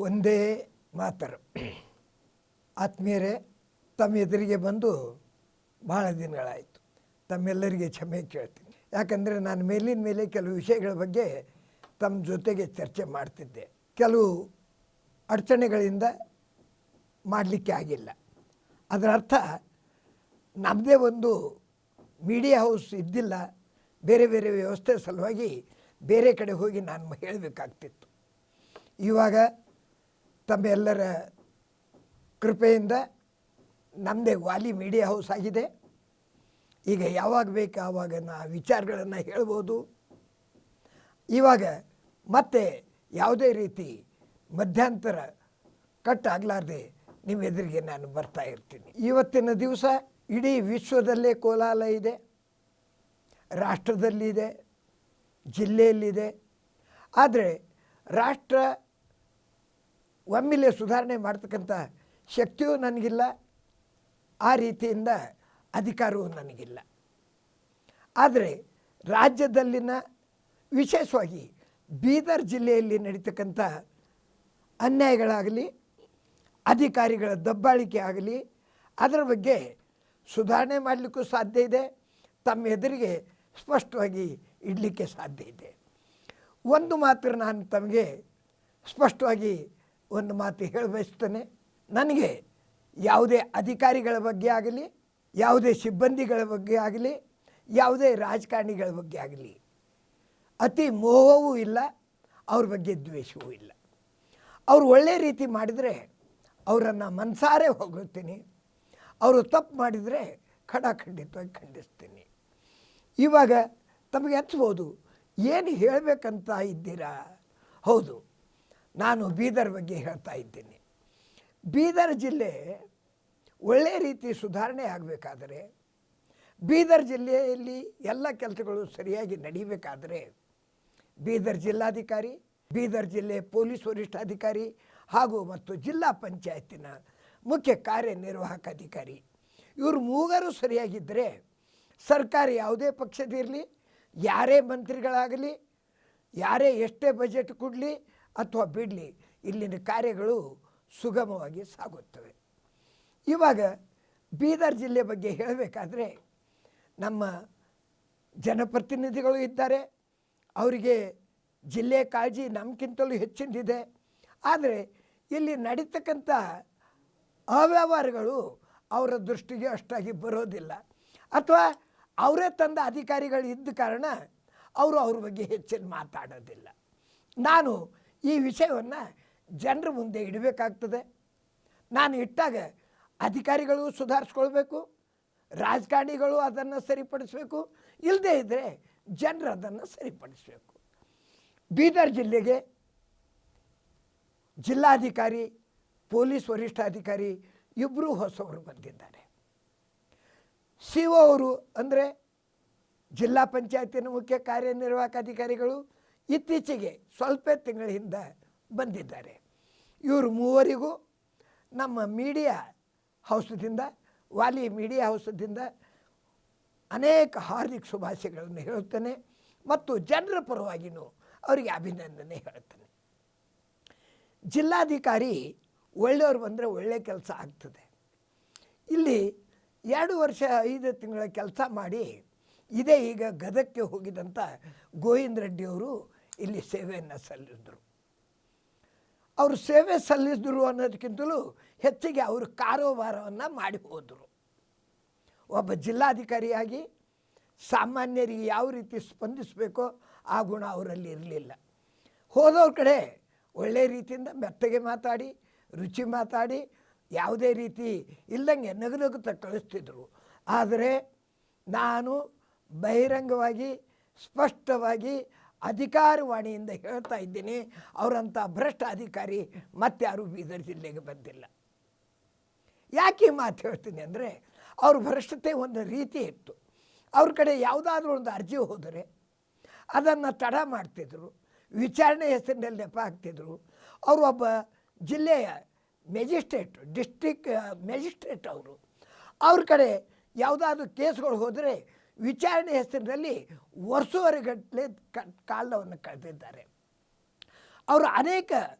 ಒಂದೇ ಮಾತರು ಆತ್ಮೀಯರೇ, ತಮ್ಮ ಎದುರಿಗೆ ಬಂದು ಭಾಳ ದಿನಗಳಾಯಿತು. ತಮ್ಮೆಲ್ಲರಿಗೆ ಕ್ಷಮೆ ಕೇಳ್ತೀನಿ. ಯಾಕಂದರೆ ನಾನು ಮೇಲಿನ ಮೇಲೆ ಕೆಲವು ವಿಷಯಗಳ ಬಗ್ಗೆ ತಮ್ಮ ಜೊತೆಗೆ ಚರ್ಚೆ ಮಾಡ್ತಿದ್ದೆ. ಕೆಲವು ಅಡಚಣೆಗಳಿಂದ ಮಾಡಲಿಕ್ಕೆ ಆಗಿಲ್ಲ. ಅದರ ಅರ್ಥ ನಮ್ಮದೇ ಒಂದು ಮೀಡಿಯಾ ಹೌಸ್ ಇದ್ದಿಲ್ಲ, ಬೇರೆ ಬೇರೆ ವ್ಯವಸ್ಥೆ ಸಲುವಾಗಿ ಬೇರೆ ಕಡೆ ಹೋಗಿ ನಾನು ಹೇಳಬೇಕಾಗ್ತಿತ್ತು. ಇವಾಗ ತಮ್ಮೆಲ್ಲರ ಕೃಪೆಯಿಂದ ನಮ್ಮದೇ ವಾಲಿ ಮೀಡಿಯಾ ಹೌಸ್ ಆಗಿದೆ. ಈಗ ಯಾವಾಗ ಬೇಕು ಆವಾಗ ವಿಚಾರಗಳನ್ನು ಹೇಳ್ಬೋದು. ಇವಾಗ ಮತ್ತೆ ಯಾವುದೇ ರೀತಿ ಮಧ್ಯಂತರ ಕಟ್ ಆಗಲಾರ್ದೆ ನಿಮ್ಮ ಎದುರಿಗೆ ನಾನು ಬರ್ತಾ ಇರ್ತೀನಿ. ಇವತ್ತಿನ ದಿವಸ ಇಡೀ ವಿಶ್ವದಲ್ಲೇ ಕೋಲಾಹಲ ಇದೆ, ರಾಷ್ಟ್ರದಲ್ಲಿದೆ, ಜಿಲ್ಲೆಯಲ್ಲಿದೆ. ಆದರೆ ರಾಷ್ಟ್ರ ಒಮ್ಮೆಲೆ ಸುಧಾರಣೆ ಮಾಡ್ತಕ್ಕಂಥ ಶಕ್ತಿಯೂ ನನಗಿಲ್ಲ, ಆ ರೀತಿಯಿಂದ ಅಧಿಕಾರವೂ ನನಗಿಲ್ಲ. ಆದರೆ ರಾಜ್ಯದಲ್ಲಿನ ವಿಶೇಷವಾಗಿ ಬೀದರ್ ಜಿಲ್ಲೆಯಲ್ಲಿ ನಡೀತಕ್ಕಂಥ ಅನ್ಯಾಯಗಳಾಗಲಿ, ಅಧಿಕಾರಿಗಳ ದಬ್ಬಾಳಿಕೆ ಆಗಲಿ, ಅದರ ಬಗ್ಗೆ ಸುಧಾರಣೆ ಮಾಡಲಿಕ್ಕೂ ಸಾಧ್ಯ ಇದೆ, ತಮ್ಮ ಎದುರಿಗೆ ಸ್ಪಷ್ಟವಾಗಿ ಇಡಲಿಕ್ಕೆ ಸಾಧ್ಯ ಇದೆ. ಒಂದು ಮಾತ್ರ ನಾನು ತಮಗೆ ಸ್ಪಷ್ಟವಾಗಿ ಒಂದು ಮಾತು ಹೇಳ ಬಯಸ್ತೇನೆ. ನನಗೆ ಯಾವುದೇ ಅಧಿಕಾರಿಗಳ ಬಗ್ಗೆ ಆಗಲಿ, ಯಾವುದೇ ಸಿಬ್ಬಂದಿಗಳ ಬಗ್ಗೆ ಆಗಲಿ, ಯಾವುದೇ ರಾಜಕಾರಣಿಗಳ ಬಗ್ಗೆ ಆಗಲಿ ಅತಿ ಮೋಹವೂ ಇಲ್ಲ, ಅವ್ರ ಬಗ್ಗೆ ದ್ವೇಷವೂ ಇಲ್ಲ. ಅವರು ಒಳ್ಳೆಯ ರೀತಿ ಮಾಡಿದರೆ ಅವರನ್ನು ಮನಸಾರೆ ಹೊಗಳ್ತೀನಿ, ಅವರು ತಪ್ಪು ಮಾಡಿದರೆ ಖಂಡಿತವಾಗಿ ಖಂಡಿಸ್ತೀನಿ. ಇವಾಗ ತಮಗೆ ಅನ್ಸ್ಬೋದು, ಏನು ಹೇಳಬೇಕಂತ ಇದ್ದೀರಾ? ಹೌದು, ನಾನು ಬೀದರ್ ಬಗ್ಗೆ ಹೇಳ್ತಾ ಇದ್ದೀನಿ. ಬೀದರ್ ಜಿಲ್ಲೆ ಒಳ್ಳೆಯ ರೀತಿ ಸುಧಾರಣೆ ಆಗಬೇಕಾದರೆ, ಬೀದರ್ ಜಿಲ್ಲೆಯಲ್ಲಿ ಎಲ್ಲ ಕೆಲಸಗಳು ಸರಿಯಾಗಿ ನಡೀಬೇಕಾದರೆ ಬೀದರ್ ಜಿಲ್ಲಾಧಿಕಾರಿ, ಬೀದರ್ ಜಿಲ್ಲೆ ಪೊಲೀಸ್ ವರಿಷ್ಠಾಧಿಕಾರಿ ಹಾಗೂ ಮತ್ತು ಜಿಲ್ಲಾ ಪಂಚಾಯತಿನ ಮುಖ್ಯ ಕಾರ್ಯನಿರ್ವಾಹಕ ಅಧಿಕಾರಿ ಇವರು ಮೂವರು ಸರಿಯಾಗಿದ್ದರೆ ಸರ್ಕಾರ ಯಾವುದೇ ಪಕ್ಷದಿರಲಿ, ಯಾರೇ ಮಂತ್ರಿಗಳಾಗಲಿ, ಯಾರೇ ಎಷ್ಟೇ ಬಜೆಟ್ ಕೊಡಲಿ ಅಥವಾ ಬಿಡಲಿ, ಇಲ್ಲಿನ ಕಾರ್ಯಗಳು ಸುಗಮವಾಗಿ ಸಾಗುತ್ತವೆ. ಇವಾಗ ಬೀದರ್ ಜಿಲ್ಲೆ ಬಗ್ಗೆ ಹೇಳಬೇಕಾದ್ರೆ ನಮ್ಮ ಜನಪ್ರತಿನಿಧಿಗಳು ಇದ್ದಾರೆ, ಅವರಿಗೆ ಜಿಲ್ಲೆ ಕಾಳಜಿ ನಮಗಿಂತಲೂ ಹೆಚ್ಚಿನದಿದೆ. ಆದರೆ ಇಲ್ಲಿ ನಡೀತಕ್ಕಂಥ ಅವ್ಯವಹಾರಗಳು ಅವರ ದೃಷ್ಟಿಗೆ ಅಷ್ಟಾಗಿ ಬರೋದಿಲ್ಲ, ಅಥವಾ ಅವರೇ ತಂದ ಅಧಿಕಾರಿಗಳು ಇದ್ದ ಕಾರಣ ಅವರು ಅವ್ರ ಬಗ್ಗೆ ಹೆಚ್ಚಿನ ಮಾತಾಡೋದಿಲ್ಲ. ನಾನು ಈ ವಿಷಯವನ್ನು ಜನರ ಮುಂದೆ ಇಡಬೇಕಾಗ್ತದೆ. ನಾನು ಇಟ್ಟಾಗ ಅಧಿಕಾರಿಗಳು ಸುಧಾರಿಸ್ಕೊಳ್ಬೇಕು, ರಾಜಕಾರಣಿಗಳು ಅದನ್ನು ಸರಿಪಡಿಸಬೇಕು, ಇಲ್ಲದೇ ಇದ್ದರೆ ಜನರು ಅದನ್ನು ಸರಿಪಡಿಸಬೇಕು. ಬೀದರ್ ಜಿಲ್ಲೆಗೆ ಜಿಲ್ಲಾಧಿಕಾರಿ, ಪೊಲೀಸ್ ವರಿಷ್ಠಾಧಿಕಾರಿ ಇಬ್ಬರೂ ಹೊಸವರು ಬಂದಿದ್ದಾರೆ. ಸಿ ಒ ಅವರು ಅಂದರೆ ಜಿಲ್ಲಾ ಪಂಚಾಯತಿನ ಮುಖ್ಯ ಕಾರ್ಯನಿರ್ವಾಹಕ ಅಧಿಕಾರಿಗಳು ಇತ್ತೀಚೆಗೆ ಸ್ವಲ್ಪ ತಿಂಗಳ ಹಿಂದೆ ಬಂದಿದ್ದಾರೆ. ಇವರು ಮೂವರಿಗೂ ನಮ್ಮ ಮೀಡಿಯಾ ಹೌಸದಿಂದ, ವಾಲಿ ಮೀಡಿಯಾ ಹೌಸದಿಂದ ಅನೇಕ ಹಾರ್ದಿಕ ಶುಭಾಶಯಗಳನ್ನು ಹೇಳುತ್ತೇನೆ ಮತ್ತು ಜನರ ಪರವಾಗಿಯೂ ಅವರಿಗೆ ಅಭಿನಂದನೆ ಹೇಳ್ತೇನೆ. ಜಿಲ್ಲಾಧಿಕಾರಿ ಒಳ್ಳೆಯವರು ಬಂದರೆ ಒಳ್ಳೆಯ ಕೆಲಸ ಆಗ್ತದೆ. ಇಲ್ಲಿ 2 ವರ್ಷ 5 ತಿಂಗಳ ಕೆಲಸ ಮಾಡಿ ಇದೇ ಈಗ ಗದಗಕ್ಕೆ ಹೋಗಿದಂಥ ಗೋವಿಂದ ರೆಡ್ಡಿಯವರು ಇಲ್ಲಿ ಸೇವೆಯನ್ನು ಸಲ್ಲಿಸಿದರು. ಅವರು ಸೇವೆ ಸಲ್ಲಿಸಿದ್ರು ಅನ್ನೋದಕ್ಕಿಂತಲೂ ಹೆಚ್ಚಿಗೆ ಅವರು ಕಾರೋಬಾರವನ್ನು ಮಾಡಿ ಹೋದರು. ಒಬ್ಬ ಜಿಲ್ಲಾಧಿಕಾರಿಯಾಗಿ ಸಾಮಾನ್ಯರಿಗೆ ಯಾವ ರೀತಿ ಸ್ಪಂದಿಸಬೇಕೋ ಆ ಗುಣ ಅವರಲ್ಲಿ ಇರಲಿಲ್ಲ. ಹೋದವ್ರ ಕಡೆ ಒಳ್ಳೆಯ ರೀತಿಯಿಂದ ಮೆತ್ತಗೆ ಮಾತಾಡಿ, ರುಚಿ ಮಾತಾಡಿ, ಯಾವುದೇ ರೀತಿ ಇಲ್ಲದಂಗೆ ನಗುನಗುತ್ತಾ ಕಳಿಸ್ತಿದ್ರು. ಆದರೆ ನಾನು ಬಹಿರಂಗವಾಗಿ ಸ್ಪಷ್ಟವಾಗಿ ಅಧಿಕಾರವಾಣಿಯಿಂದ ಹೇಳ್ತಾ ಇದ್ದೀನಿ, ಅವರಂಥ ಭ್ರಷ್ಟ ಅಧಿಕಾರಿ ಮತ್ತಾರೂ ಬೀದರ್ ಜಿಲ್ಲೆಗೆ ಬಂದಿಲ್ಲ. ಯಾಕೆ ಮಾತು ಹೇಳ್ತೀನಿ ಅಂದರೆ, ಅವ್ರ ಭ್ರಷ್ಟತೆ ಒಂದು ರೀತಿ ಇತ್ತು. ಅವ್ರ ಕಡೆ ಯಾವುದಾದ್ರೂ ಒಂದು ಅರ್ಜಿ ಹೋದರೆ ಅದನ್ನು ತಡ ಮಾಡ್ತಿದ್ರು, ವಿಚಾರಣೆ ಹೆಸರಿನಲ್ಲಿ ನೆಪ ಹಾಕ್ತಿದ್ರು. ಅವರು ಒಬ್ಬ ಜಿಲ್ಲೆಯ ಮೆಜಿಸ್ಟ್ರೇಟ್, ಡಿಸ್ಟ್ರಿಕ್ಟ್ ಮೆಜಿಸ್ಟ್ರೇಟ್ ಅವರು. ಅವ್ರ ಕಡೆ ಯಾವುದಾದ್ರೂ ಕೇಸ್ಗಳು ಹೋದರೆ ವಿಚಾರಣೆ ಹೆಸರಿನಲ್ಲಿ ವರ್ಷವರೆಗಟ್ಟಲೆ ಕಾಲವನ್ನು ಕಳೆದಿದ್ದಾರೆ. ಅವರು ಅನೇಕ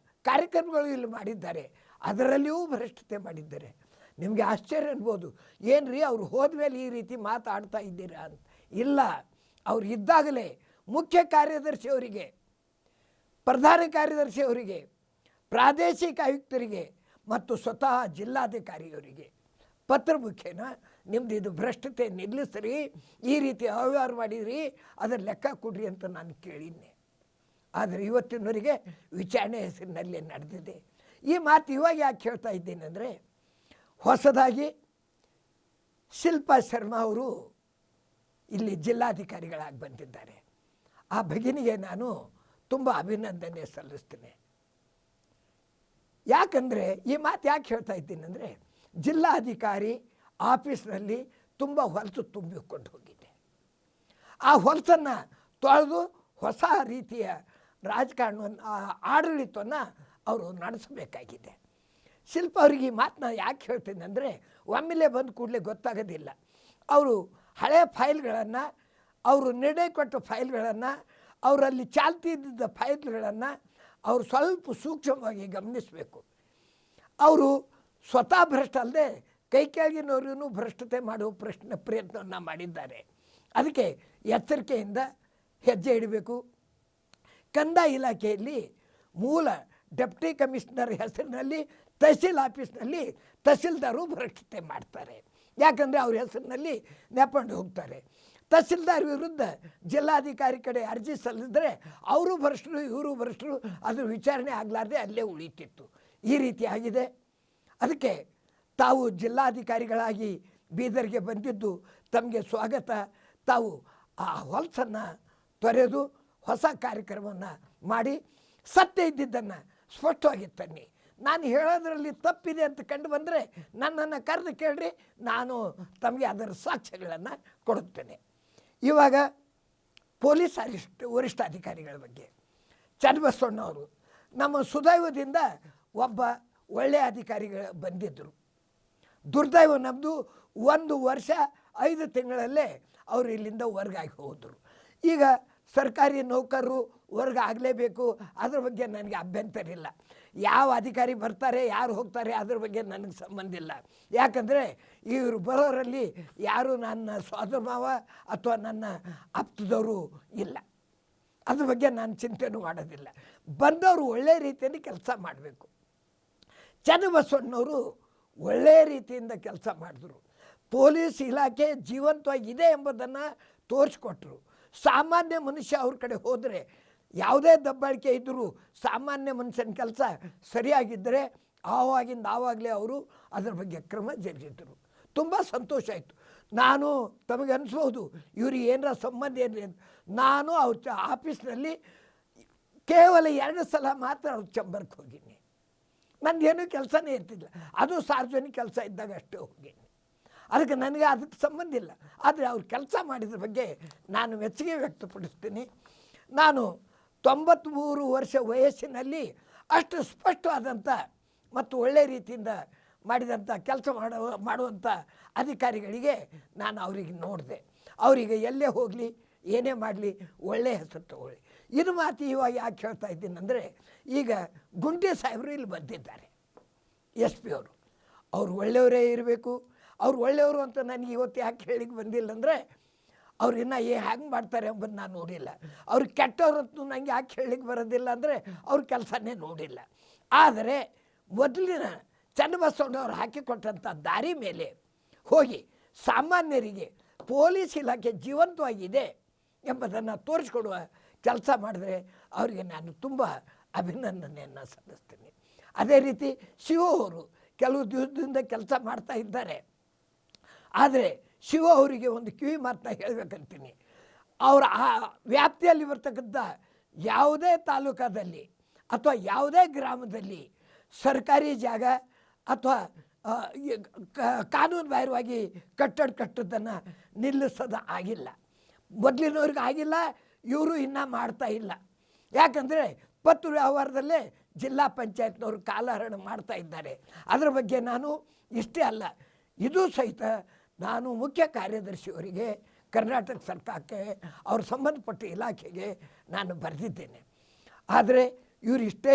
ಕಾರ್ಯಕ್ರಮಗಳು ಇಲ್ಲಿ ಮಾಡಿದ್ದಾರೆ, ಅದರಲ್ಲಿಯೂ ಭ್ರಷ್ಟತೆ ಮಾಡಿದ್ದಾರೆ. ನಿಮಗೆ ಆಶ್ಚರ್ಯ ಅನ್ಬೋದು, ಏನು ರೀ ಅವ್ರು ಹೋದ್ಮೇಲೆ ಈ ರೀತಿ ಮಾತಾಡ್ತಾ ಇದ್ದೀರಾ ಅಂತ. ಇಲ್ಲ, ಅವ್ರು ಇದ್ದಾಗಲೇ ಮುಖ್ಯ ಕಾರ್ಯದರ್ಶಿಯವರಿಗೆ, ಪ್ರಧಾನ ಕಾರ್ಯದರ್ಶಿಯವರಿಗೆ, ಪ್ರಾದೇಶಿಕ ಆಯುಕ್ತರಿಗೆ ಮತ್ತು ಸ್ವತಃ ಜಿಲ್ಲಾಧಿಕಾರಿಯವರಿಗೆ ಪತ್ರ ಮುಖೇನ ನಿಮ್ದು ಇದು ಭ್ರಷ್ಟತೆ ನಿಲ್ಲಿಸ್ರಿ, ಈ ರೀತಿ ಅವ್ಯವಹಾರ ಮಾಡಿದ್ರಿ, ಅದರ ಲೆಕ್ಕ ಕೊಡ್ರಿ ಅಂತ ನಾನು ಕೇಳಿದ್ದೆ. ಆದರೆ ಇವತ್ತಿನವರೆಗೆ ವಿಚಾರಣೆ ಹೆಸರಿನಲ್ಲಿ ನಡೆದಿದೆ. ಈ ಮಾತು ಇವಾಗ ಯಾಕೆ ಹೇಳ್ತಾ ಇದ್ದೇನೆ ಅಂದರೆ, ಹೊಸದಾಗಿ ಶಿಲ್ಪಾ ಶರ್ಮಾ ಅವರು ಇಲ್ಲಿ ಜಿಲ್ಲಾಧಿಕಾರಿಗಳಾಗಿ ಬಂದಿದ್ದಾರೆ. ಆ ಭಗಿನಿಗೆ ನಾನು ತುಂಬ ಅಭಿನಂದನೆ ಸಲ್ಲಿಸ್ತೇನೆ. ಯಾಕಂದರೆ ಈ ಮಾತು ಯಾಕೆ ಹೇಳ್ತಾ ಇದ್ದೀನಿ ಅಂದರೆ, ಜಿಲ್ಲಾಧಿಕಾರಿ ಆಫೀಸ್ನಲ್ಲಿ ತುಂಬ ಹೊಲಸು ತುಂಬಿಕೊಂಡು ಹೋಗಿದೆ. ಆ ಹೊಲಸನ್ನು ತೊಳೆದು ಹೊಸ ರೀತಿಯ ರಾಜಕಾರಣವನ್ನು, ಆಡಳಿತವನ್ನು ಅವರು ನಡೆಸಬೇಕಾಗಿದೆ. ಶಿಲ್ಪ ಅವ್ರಿಗೆ ಈ ಮಾತನ್ನ ಯಾಕೆ ಹೇಳ್ತೀನಿ ಅಂದರೆ, ಒಮ್ಮೆಲೆ ಬಂದ ಕೂಡಲೇ ಗೊತ್ತಾಗೋದಿಲ್ಲ. ಅವರು ಹಳೆಯ ಫೈಲ್ಗಳನ್ನು, ಅವರು ನಿರ್ಣಯ ಕೊಟ್ಟ ಫೈಲ್ಗಳನ್ನು, ಅವರಲ್ಲಿ ಚಾಲ್ತಿ ಇದ್ದಿದ್ದ ಫೈಲ್ಗಳನ್ನು ಅವರು ಸ್ವಲ್ಪ ಸೂಕ್ಷ್ಮವಾಗಿ ಗಮನಿಸಬೇಕು. ಅವರು ಸ್ವತಃ ಭ್ರಷ್ಟ ಅಲ್ಲದೆ ಕೈ ಕೆಳಗಿನವರಿಗೂ ಭ್ರಷ್ಟತೆ ಮಾಡುವ ಪ್ರಯತ್ನವನ್ನು ಮಾಡಿದ್ದಾರೆ. ಅದಕ್ಕೆ ಎಚ್ಚರಿಕೆಯಿಂದ ಹೆಜ್ಜೆ ಇಡಬೇಕು. ಕಂದಾಯ ಇಲಾಖೆಯಲ್ಲಿ ಮೂಲ ಡೆಪ್ಟಿ ಕಮಿಷನರ್ ಹೆಸರಿನಲ್ಲಿ ತಹಸೀಲ್ ಆಫೀಸ್ನಲ್ಲಿ ತಹಸೀಲ್ದಾರು ಭ್ರಷ್ಟತೆ ಮಾಡ್ತಾರೆ. ಯಾಕಂದರೆ ಅವ್ರ ಹೆಸರಿನಲ್ಲಿ ನೆಪಕೊಂಡು ಹೋಗ್ತಾರೆ. ತಹಸೀಲ್ದಾರ್ ವಿರುದ್ಧ ಜಿಲ್ಲಾಧಿಕಾರಿ ಕಡೆ ಅರ್ಜಿ ಸಲ್ಲಿಸಿದ್ರೆ ಅವರು ಭ್ರಷ್ಟರು, ಇವರು ಭ್ರಷ್ಟರು, ಅದ್ರ ವಿಚಾರಣೆ ಆಗಲಾರ್ದೆ ಅಲ್ಲೇ ಉಳಿತಿತ್ತು. ಈ ರೀತಿ ಆಗಿದೆ. ಅದಕ್ಕೆ ತಾವು ಜಿಲ್ಲಾಧಿಕಾರಿಗಳಾಗಿ ಬೀದರ್ಗೆ ಬಂದಿದ್ದು ತಮಗೆ ಸ್ವಾಗತ. ತಾವು ಆ ಹೊಲಸನ್ನು ತೊರೆದು ಹೊಸ ಕಾರ್ಯಕ್ರಮವನ್ನು ಮಾಡಿ ಸತ್ಯ ಇದ್ದಿದ್ದನ್ನು ಸ್ಪಷ್ಟವಾಗಿ ತನ್ನಿ. ನಾನು ಹೇಳೋದ್ರಲ್ಲಿ ತಪ್ಪಿದೆ ಅಂತ ಕಂಡು ಬಂದರೆ ನನ್ನನ್ನು ಕರೆದು ಕೇಳ್ರಿ, ನಾನು ತಮಗೆ ಅದರ ಸಾಕ್ಷ್ಯಗಳನ್ನು ಕೊಡುತ್ತೇನೆ. ಇವಾಗ ಪೊಲೀಸ್ ವರಿಷ್ಠಾಧಿಕಾರಿಗಳ ಬಗ್ಗೆ ಚನ್ನಬಸವಣ್ಣವರು ನಮ್ಮ ಸುದೈವದಿಂದ ಒಬ್ಬ ಒಳ್ಳೆಯ ಅಧಿಕಾರಿಗಳು ಬಂದಿದ್ದರು. ದುರ್ದೈವ ನಮ್ಮದು 1 ವರ್ಷ 5 ತಿಂಗಳಲ್ಲೇ ಅವರು ಇಲ್ಲಿಂದ ಹೊರಗಾಗಿ ಹೋದರು. ಈಗ ಸರ್ಕಾರಿ ನೌಕರರು ಹೊರಗೆ ಆಗಲೇಬೇಕು, ಅದ್ರ ಬಗ್ಗೆ ನನಗೆ ಅಭ್ಯಂತರ ಇಲ್ಲ. ಯಾವ ಅಧಿಕಾರಿ ಬರ್ತಾರೆ, ಯಾರು ಹೋಗ್ತಾರೆ, ಅದ್ರ ಬಗ್ಗೆ ನನಗೆ ಸಂಬಂಧ ಇಲ್ಲ. ಯಾಕಂದರೆ ಇವರು ಬರೋರಲ್ಲಿ ಯಾರು ನನ್ನ ಸೋದರ ಮಾವ ಅಥವಾ ನನ್ನ ಆಪ್ತದವರು ಇಲ್ಲ. ಅದ್ರ ಬಗ್ಗೆ ನಾನು ಚಿಂತೆನೂ ಮಾಡೋದಿಲ್ಲ. ಬಂದವರು ಒಳ್ಳೆಯ ರೀತಿಯಲ್ಲಿ ಕೆಲಸ ಮಾಡಬೇಕು. ಚನ್ನಬಸವಣ್ಣವರು ಒಳ್ಳೆಯ ರೀತಿಯಿಂದ ಕೆಲಸ ಮಾಡಿದ್ರು. ಪೊಲೀಸ್ ಇಲಾಖೆ ಜೀವಂತವಾಗಿದೆ ಎಂಬುದನ್ನು ತೋರಿಸ್ಕೊಟ್ರು. ಸಾಮಾನ್ಯ ಮನುಷ್ಯ ಅವ್ರ ಕಡೆ ಹೋದರೆ ಯಾವುದೇ ದಬ್ಬಾಳಿಕೆ ಇದ್ದರೂ ಸಾಮಾನ್ಯ ಮನುಷ್ಯನ ಕೆಲಸ ಸರಿಯಾಗಿದ್ದರೆ ಆವಾಗಲೇ ಅವರು ಅದರ ಬಗ್ಗೆ ಕ್ರಮ ಜರುಗಿದ್ರು. ತುಂಬ ಸಂತೋಷ ಆಯಿತು. ನಾನು ತಮಗೆ ಅನಿಸ್ಬೋದು ಇವ್ರಿಗೆ ಏನರ ಸಂಬಂಧ ಏನಿಲ್ಲ ಅಂತ. ನಾನು ಅವ್ರ ಆಫೀಸ್ನಲ್ಲಿ ಕೇವಲ 2 ಸಲ ಮಾತ್ರ ಅವ್ರ ಚಂಬರ್ಗೆ ಹೋಗೀನಿ. ನನಗೇನು ಕೆಲಸನೇ ಇರ್ತಿಲ್ಲ, ಅದು ಸಾರ್ವಜನಿಕ ಕೆಲಸ ಇದ್ದಾಗ ಅಷ್ಟೇ ಹೋಗೀನಿ. ಅದಕ್ಕೆ ನನಗೆ ಅದಕ್ಕೆ ಸಂಬಂಧ ಇಲ್ಲ. ಆದರೆ ಅವ್ರು ಕೆಲಸ ಮಾಡಿದ್ರ ಬಗ್ಗೆ ನಾನು ಮೆಚ್ಚುಗೆ ವ್ಯಕ್ತಪಡಿಸ್ತೀನಿ. ನಾನು 93 ವರ್ಷ ವಯಸ್ಸಿನಲ್ಲಿ ಅಷ್ಟು ಸ್ಪಷ್ಟವಾದಂಥ ಮತ್ತು ಒಳ್ಳೆಯ ರೀತಿಯಿಂದ ಮಾಡಿದಂಥ ಕೆಲಸ ಮಾಡುವಂಥ ಅಧಿಕಾರಿಗಳಿಗೆ ನಾನು ಅವರಿಗೆ ನೋಡಿದೆ. ಅವರಿಗೆ ಎಲ್ಲೇ ಹೋಗಲಿ, ಏನೇ ಮಾಡಲಿ, ಒಳ್ಳೆಯ ಹೆಸರು ತಗೊಳ್ಳಿ. ಇದು ಮಾತು ಇವಾಗ ಯಾಕೆ ಹೇಳ್ತಾ ಇದ್ದೀನಿ ಅಂದರೆ, ಈಗ ಗುಂಟಿ ಸಾಹೇಬರು ಇಲ್ಲಿ ಬಂದಿದ್ದಾರೆ, SP ಅವರು. ಅವ್ರು ಒಳ್ಳೆಯವರೇ ಇರಬೇಕು. ಅವ್ರು ಒಳ್ಳೆಯವರು ಅಂತ ನನಗೆ ಇವತ್ತು ಯಾಕೆ ಹೇಳಿಕ್ಕೆ ಬಂದಿಲ್ಲ ಅಂದರೆ, ಅವ್ರು ಇನ್ನೂ ಹ್ಯಾಂಗೆ ಮಾಡ್ತಾರೆ ಎಂಬುದು ನಾನು ನೋಡಿಲ್ಲ. ಅವ್ರು ಕೆಟ್ಟವ್ರು ಅಂತ ನನಗೆ ಯಾಕೆ ಹೇಳಲಿಕ್ಕೆ ಬರೋದಿಲ್ಲ ಅಂದರೆ, ಅವ್ರ ಕೆಲಸನೇ ನೋಡಿಲ್ಲ. ಆದರೆ ಮೊದಲಿನ ಚನ್ನಬಸವಣ್ಣವ್ರು ಹಾಕಿಕೊಟ್ಟಂಥ ದಾರಿ ಮೇಲೆ ಹೋಗಿ ಸಾಮಾನ್ಯರಿಗೆ ಪೊಲೀಸ್ ಇಲಾಖೆ ಜೀವಂತವಾಗಿದೆ ಎಂಬುದನ್ನು ತೋರಿಸ್ಕೊಡುವ ಕೆಲಸ ಮಾಡಿದ್ರೆ ಅವರಿಗೆ ನಾನು ತುಂಬ ಅಭಿನಂದನೆಯನ್ನು ಸಲ್ಲಿಸ್ತೀನಿ. ಅದೇ ರೀತಿ ಶಿವ ಅವರು ಕೆಲವು ದಿವಸದಿಂದ ಕೆಲಸ ಮಾಡ್ತಾ ಇದ್ದಾರೆ. ಆದರೆ ಶಿವ ಅವರಿಗೆ ಒಂದು ಕಿವಿ ಮಾತನ್ನ ಹೇಳಬೇಕಂತೀನಿ. ಅವರ ಆ ವ್ಯಾಪ್ತಿಯಲ್ಲಿ ಬರ್ತಕ್ಕಂಥ ಯಾವುದೇ ತಾಲೂಕಾದಲ್ಲಿ ಅಥವಾ ಯಾವುದೇ ಗ್ರಾಮದಲ್ಲಿ ಸರ್ಕಾರಿ ಜಾಗ ಅಥವಾ ಕಾನೂನು ಬಾಹಿರವಾಗಿ ಕಟ್ಟೋದನ್ನು ನಿಲ್ಲಿಸೋದು ಆಗಿಲ್ಲ. ಮೊದಲಿನವ್ರಿಗೆ ಆಗಿಲ್ಲ, ಇವರು ಇನ್ನೂ ಮಾಡ್ತಾ ಇಲ್ಲ. ಯಾಕಂದರೆ ಪತ್ರ ವ್ಯವಹಾರದಲ್ಲೇ ಜಿಲ್ಲಾ ಪಂಚಾಯತ್ನವರು ಕಾಲಹರಣ ಮಾಡ್ತಾ ಇದ್ದಾರೆ. ಅದರ ಬಗ್ಗೆ ನಾನು ಇಷ್ಟೇ ಅಲ್ಲ, ಇದು ಸಹಿತ ನಾನು ಮುಖ್ಯ ಕಾರ್ಯದರ್ಶಿಯವರಿಗೆ, ಕರ್ನಾಟಕ ಸರ್ಕಾರಕ್ಕೆ, ಅವ್ರ ಸಂಬಂಧಪಟ್ಟ ಇಲಾಖೆಗೆ ನಾನು ಬರೆದಿದ್ದೇನೆ. ಆದರೆ ಇವ್ರು ಇಷ್ಟೇ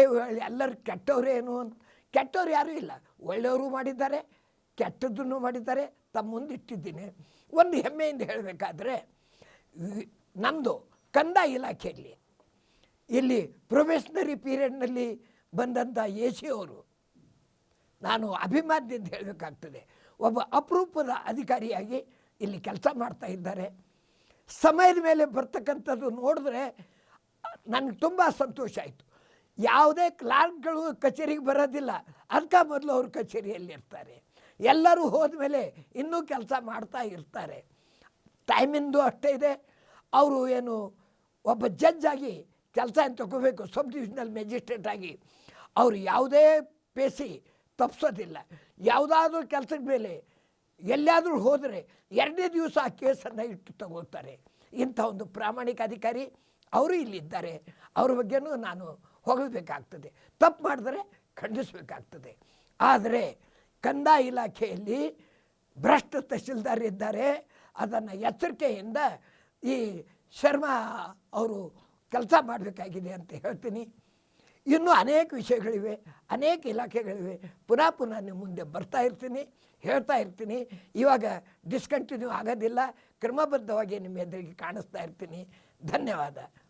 ಎಲ್ಲರೂ ಕೆಟ್ಟವರೇನು ಅಂತ. ಕೆಟ್ಟವ್ರು ಯಾರೂ ಇಲ್ಲ, ಒಳ್ಳೆಯವರು ಮಾಡಿದ್ದಾರೆ, ಕೆಟ್ಟದ್ದನ್ನು ಮಾಡಿದ್ದಾರೆ. ತಮ್ಮ ಮುಂದೆ ಇಟ್ಟಿದ್ದೀನಿ. ಒಂದು ಹೆಮ್ಮೆಯಿಂದ ಹೇಳಬೇಕಾದ್ರೆ, ನಮ್ಮದು ಕಂದಾಯ ಇಲಾಖೆಯಲ್ಲಿ ಇಲ್ಲಿ ಪ್ರೊಬೆಷನರಿ ಪೀರಿಯಡ್ನಲ್ಲಿ ಬಂದಂಥ ಎ ಸಿ ಅವರು, ನಾನು ಅಭಿಮಾನದಿಂದ ಹೇಳಬೇಕಾಗ್ತದೆ, ಒಬ್ಬ ಅಪರೂಪದ ಅಧಿಕಾರಿಯಾಗಿ ಇಲ್ಲಿ ಕೆಲಸ ಮಾಡ್ತಾ ಇದ್ದಾರೆ. ಸಮಯದ ಮೇಲೆ ಬರ್ತಕ್ಕಂಥದ್ದು ನೋಡಿದ್ರೆ ನನಗೆ ತುಂಬ ಸಂತೋಷ ಆಯಿತು. ಯಾವುದೇ ಕ್ಲಾರ್ಕ್ಗಳು ಕಚೇರಿಗೆ ಬರೋದಿಲ್ಲ, ಅದಕ್ಕೆ ಮೊದಲು ಅವರು ಕಚೇರಿಯಲ್ಲಿ ಇರ್ತಾರೆ. ಎಲ್ಲರೂ ಹೋದ ಮೇಲೆ ಇನ್ನೂ ಕೆಲಸ ಮಾಡ್ತಾ ಇರ್ತಾರೆ. ಟೈಮಿಂದು ಅಷ್ಟೇ ಇದೆ. ಅವರು ಏನು ಒಬ್ಬ ಜಡ್ಜ್ ಆಗಿ ಕೆಲಸ ಏನು ತಗೋಬೇಕು, ಸಬ್ ಡಿವಿಷನಲ್ ಮ್ಯಾಜಿಸ್ಟ್ರೇಟ್ ಆಗಿ ಅವರು ಯಾವುದೇ ಪೇಸಿ ತಪ್ಪಿಸೋದಿಲ್ಲ. ಯಾವುದಾದ್ರೂ ಕೆಲಸದ ಮೇಲೆ ಎಲ್ಲಾದರೂ ಹೋದರೆ 2ನೇ ದಿವಸ ಆ ಕೇಸನ್ನು ಇಟ್ಟು ತಗೋತಾರೆ. ಇಂಥ ಒಂದು ಪ್ರಾಮಾಣಿಕ ಅಧಿಕಾರಿ ಅವರು ಇಲ್ಲಿದ್ದಾರೆ. ಅವ್ರ ಬಗ್ಗೆನೂ ನಾನು ಹೊಗಳಬೇಕಾಗ್ತದೆ, ತಪ್ಪು ಮಾಡಿದ್ರೆ ಖಂಡಿಸಬೇಕಾಗ್ತದೆ. ಆದರೆ ಕಂದಾಯ ಇಲಾಖೆಯಲ್ಲಿ ಭ್ರಷ್ಟ ತಹಶೀಲ್ದಾರ್ ಇದ್ದಾರೆ. ಅದನ್ನು ಎಚ್ಚರಿಕೆಯಿಂದ ಈ ಶರ್ಮಾ ಅವರು ಕೆಲಸ ಮಾಡಬೇಕಾಗಿದೆ ಅಂತ ಹೇಳ್ತೀನಿ. ಇನ್ನೂ ಅನೇಕ ವಿಷಯಗಳಿವೆ, ಅನೇಕ ಇಲಾಖೆಗಳಿವೆ. ಪುನಃ ನಿಮ್ಮ ಮುಂದೆ ಬರ್ತಾ ಇರ್ತೀನಿ, ಹೇಳ್ತಾ ಇರ್ತೀನಿ. ಇವಾಗ ಡಿಸ್ಕಂಟಿನ್ಯೂ ಆಗೋದಿಲ್ಲ, ಕ್ರಮಬದ್ಧವಾಗಿ ನಿಮ್ಮ ಎದುರಿಗೆ ಕಾಣಿಸ್ತಾ ಇರ್ತೀನಿ. ಧನ್ಯವಾದ.